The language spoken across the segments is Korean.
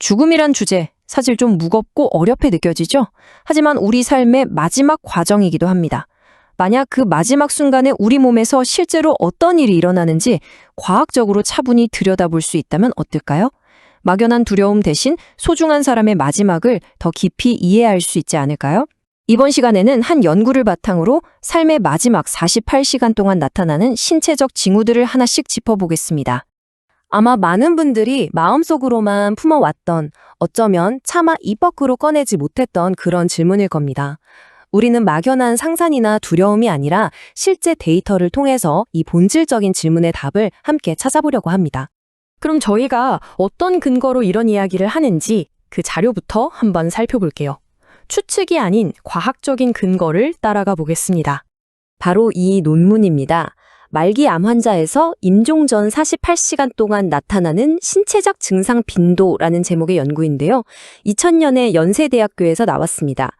죽음이란 주제, 사실 좀 무겁고 어렵게 느껴지죠? 하지만 우리 삶의 마지막 과정이기도 합니다. 만약 그 마지막 순간에 우리 몸에서 실제로 어떤 일이 일어나는지 과학적으로 차분히 들여다볼 수 있다면 어떨까요? 막연한 두려움 대신 소중한 사람의 마지막을 더 깊이 이해할 수 있지 않을까요? 이번 시간에는 한 연구를 바탕으로 삶의 마지막 48시간 동안 나타나는 신체적 징후들을 하나씩 짚어보겠습니다. 아마 많은 분들이 마음속으로만 품어왔던, 어쩌면 차마 입 밖으로 꺼내지 못했던 그런 질문일 겁니다. 우리는 막연한 상상이나 두려움이 아니라 실제 데이터를 통해서 이 본질적인 질문의 답을 함께 찾아보려고 합니다. 그럼 저희가 어떤 근거로 이런 이야기를 하는지 그 자료부터 한번 살펴볼게요. 추측이 아닌 과학적인 근거를 따라가 보겠습니다. 바로 이 논문입니다. 말기 암 환자에서 임종 전 48시간 동안 나타나는 신체적 증상 빈도라는 제목의 연구인데요. 2000년에 연세대학교에서 나왔습니다.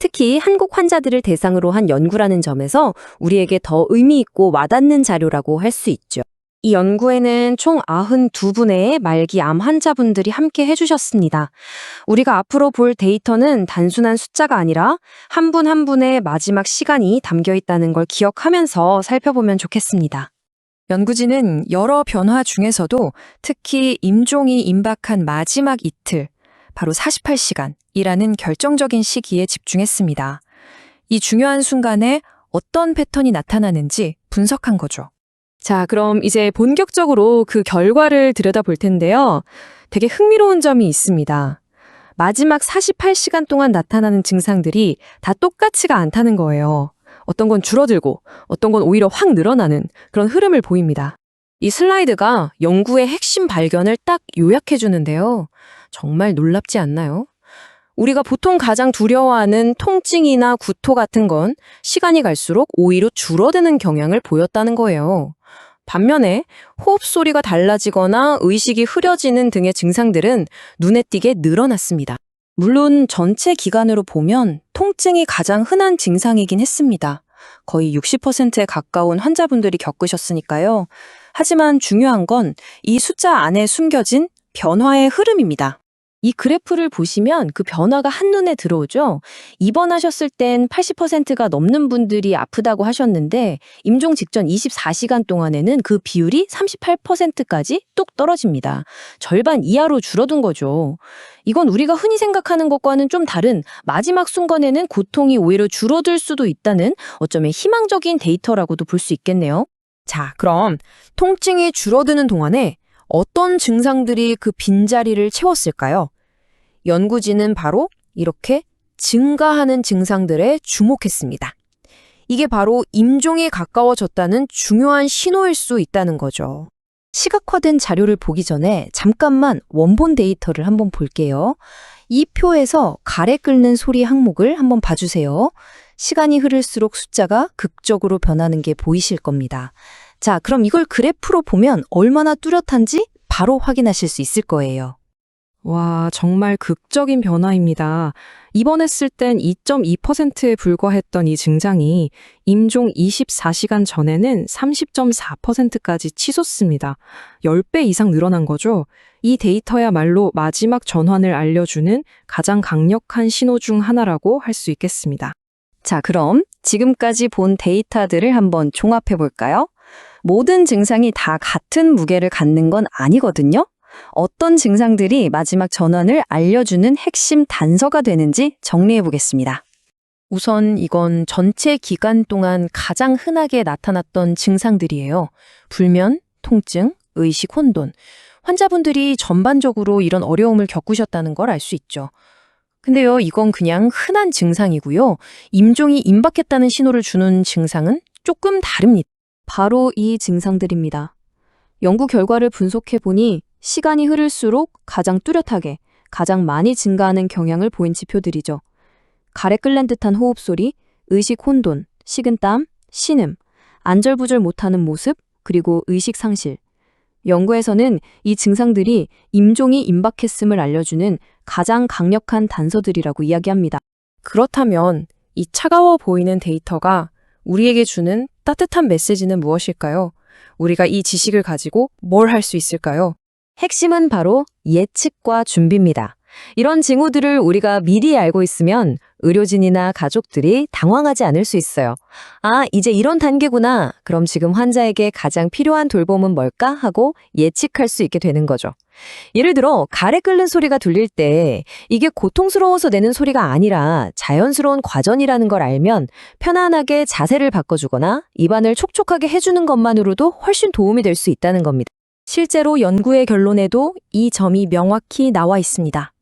특히 한국 환자들을 대상으로 한 연구라는 점에서 우리에게 더 의미 있고 와닿는 자료라고 할 수 있죠. 이 연구에는 총 92분의 말기 암 환자분들이 함께 해주셨습니다. 우리가 앞으로 볼 데이터는 단순한 숫자가 아니라 한 분 한 분의 마지막 시간이 담겨 있다는 걸 기억하면서 살펴보면 좋겠습니다. 연구진은 여러 변화 중에서도 특히 임종이 임박한 마지막 이틀, 바로 48시간이라는 결정적인 시기에 집중했습니다. 이 중요한 순간에 어떤 패턴이 나타나는지 분석한 거죠. 자, 그럼 이제 본격적으로 그 결과를 들여다볼 텐데요. 되게 흥미로운 점이 있습니다. 마지막 48시간 동안 나타나는 증상들이 다 똑같지가 않다는 거예요. 어떤 건 줄어들고 어떤 건 오히려 확 늘어나는 그런 흐름을 보입니다. 이 슬라이드가 연구의 핵심 발견을 딱 요약해 주는데요. 정말 놀랍지 않나요? 우리가 보통 가장 두려워하는 통증이나 구토 같은 건 시간이 갈수록 오히려 줄어드는 경향을 보였다는 거예요. 반면에 호흡 소리가 달라지거나 의식이 흐려지는 등의 증상들은 눈에 띄게 늘어났습니다. 물론 전체 기간으로 보면 통증이 가장 흔한 증상이긴 했습니다. 거의 60%에 가까운 환자분들이 겪으셨으니까요. 하지만 중요한 건 이 숫자 안에 숨겨진 변화의 흐름입니다. 이 그래프를 보시면 그 변화가 한눈에 들어오죠. 입원하셨을 땐 80%가 넘는 분들이 아프다고 하셨는데 임종 직전 24시간 동안에는 그 비율이 38%까지 뚝 떨어집니다. 절반 이하로 줄어든 거죠. 이건 우리가 흔히 생각하는 것과는 좀 다른 마지막 순간에는 고통이 오히려 줄어들 수도 있다는 어쩌면 희망적인 데이터라고도 볼 수 있겠네요. 자, 그럼 통증이 줄어드는 동안에 어떤 증상들이 그 빈자리를 채웠을까요? 연구진은 바로 이렇게 증가하는 증상들에 주목했습니다. 이게 바로 임종이 가까워졌다는 중요한 신호일 수 있다는 거죠. 시각화된 자료를 보기 전에 잠깐만 원본 데이터를 한번 볼게요. 이 표에서 가래 끓는 소리 항목을 한번 봐주세요. 시간이 흐를수록 숫자가 극적으로 변하는 게 보이실 겁니다. 자, 그럼 이걸 그래프로 보면 얼마나 뚜렷한지 바로 확인하실 수 있을 거예요. 와, 정말 극적인 변화입니다. 입원했을 땐 2.2%에 불과했던 이 증상이 임종 24시간 전에는 30.4%까지 치솟습니다. 10배 이상 늘어난 거죠. 이 데이터야말로 마지막 전환을 알려주는 가장 강력한 신호 중 하나라고 할 수 있겠습니다. 자, 그럼 지금까지 본 데이터들을 한번 종합해 볼까요? 모든 증상이 다 같은 무게를 갖는 건 아니거든요. 어떤 증상들이 마지막 전환을 알려주는 핵심 단서가 되는지 정리해 보겠습니다. 우선 이건 전체 기간 동안 가장 흔하게 나타났던 증상들이에요. 불면, 통증, 의식 혼돈. 환자분들이 전반적으로 이런 어려움을 겪으셨다는 걸 알 수 있죠. 근데요, 이건 그냥 흔한 증상이고요. 임종이 임박했다는 신호를 주는 증상은 조금 다릅니다. 바로 이 증상들입니다. 연구 결과를 분석해보니 시간이 흐를수록 가장 뚜렷하게, 가장 많이 증가하는 경향을 보인 지표들이죠. 가래 끓는 듯한 호흡소리, 의식 혼돈, 식은땀, 신음, 안절부절 못하는 모습, 그리고 의식 상실. 연구에서는 이 증상들이 임종이 임박했음을 알려주는 가장 강력한 단서들이라고 이야기합니다. 그렇다면 이 차가워 보이는 데이터가 우리에게 주는 따뜻한 메시지는 무엇일까요? 우리가 이 지식을 가지고 뭘 할 수 있을까요? 핵심은 바로 예측과 준비입니다. 이런 징후들을 우리가 미리 알고 있으면 의료진이나 가족들이 당황하지 않을 수 있어요. 아, 이제 이런 단계구나. 그럼 지금 환자에게 가장 필요한 돌봄은 뭘까? 하고 예측할 수 있게 되는 거죠. 예를 들어, 가래 끓는 소리가 들릴 때 이게 고통스러워서 내는 소리가 아니라 자연스러운 과정이라는 걸 알면 편안하게 자세를 바꿔주거나 입안을 촉촉하게 해주는 것만으로도 훨씬 도움이 될 수 있다는 겁니다. 실제로 연구의 결론에도 이 점이 명확히 나와 있습니다.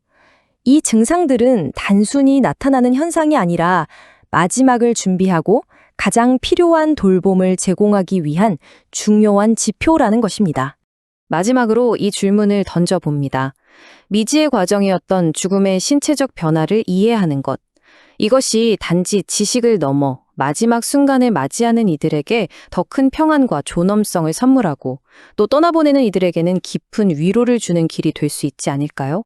이 증상들은 단순히 나타나는 현상이 아니라 마지막을 준비하고 가장 필요한 돌봄을 제공하기 위한 중요한 지표라는 것입니다. 마지막으로 이 질문을 던져봅니다. 미지의 과정이었던 죽음의 신체적 변화를 이해하는 것. 이것이 단지 지식을 넘어 마지막 순간을 맞이하는 이들에게 더 큰 평안과 존엄성을 선물하고 또 떠나보내는 이들에게는 깊은 위로를 주는 길이 될 수 있지 않을까요?